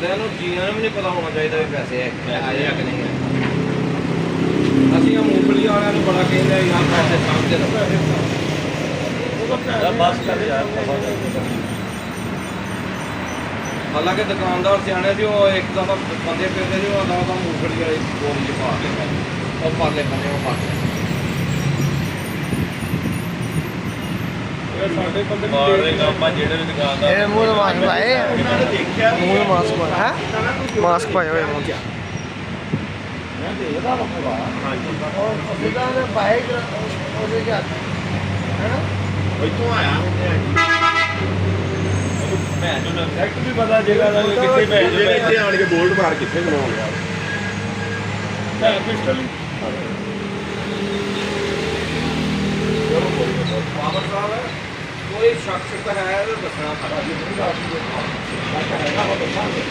ਘਰਦਿਆਂ ਨੂੰ ਜੀਆਂ ਨੂੰ ਵੀ ਨਹੀਂ ਪਤਾ ਹੋਣਾ ਚਾਹੀਦਾ ਵੀ ਪੈਸੇ ਆਏ ਆ ਕਿ ਨਹੀਂ ਆਏ। ਅਸੀਂ ਆ ਮੂੰਗਫਲੀ ਵਾਲਿਆਂ ਨੂੰ ਬੜਾ ਕਹਿੰਦੇ ਯਾਰ ਪੈਸੇ ਸਾਂਭਦੇ ਰਹੋ। ਬਸ ਕਰ ਯਾਰ। ਹਾਲਾਂਕਿ ਦੁਕਾਨਦਾਰ ਸਿਆਣੇ ਸੀ, ਉਹ ਇੱਕ ਦਫਾ ਬੰਦੇ ਫਿਰਦੇ ਸੀ, ਉਹ ਦਾ ਮੂੰਗਫਲੀ ਵਾਲੇ ਗੋਲ ਚ ਪਾ ਕੇ ਉਹ ਪਾਲੇ ਬੰਨੇ ਉਹ ਪਾ ਕੇ ਸਾਡੇ ਬੰਦੇ ਮਾਰਦੇ ਕੰਮ ਆ ਜਿਹੜੇ ਵੀ ਦੁਕਾਨਦਾਰ ਇਹ ਮੂੰਹ ਮਾਸਕ ਪਾਏ ਦੇਖਿਆ ਮੂੰਹ ਮਾਸਕ ਪਾਇਆ ਹੈ ਮਾਸਕ ਪਾਇਆ ਹੋਇਆ ਮੂੰਹ 'ਚ ਮੈਂ ਦੇਖਦਾ ਵਾ ਹਾਂਜੀ ਔਰ ਅਫਰੀਕਾ ਦੇ ਬਾਈਕ ਉਹਦੇ ਚ ਹੈ ਨਾ ਇੱਥੋਂ ਆਇਆ ਮੈਂ ਜੋ ਐਗਜ਼ੈਕਟ ਵੀ ਪਤਾ ਜਗ੍ਹਾ ਦਾ ਵੀ ਕਿੱਥੇ ਭੈਣ ਜੋ ਇੱਥੇ ਆਣ ਕੇ ਬੋਲਟ ਮਾਰ ਕਿੱਥੇ ਬਣਾਉਣ ਗਿਆ ਮੈਂ ਪਿਸਟਲ ਪਾਵਰ ਸਾਹਿਬ ਕੋਈ ਸ਼ਖਸ ਹੈ ਦੱਸਣਾ ਸਾਡਾ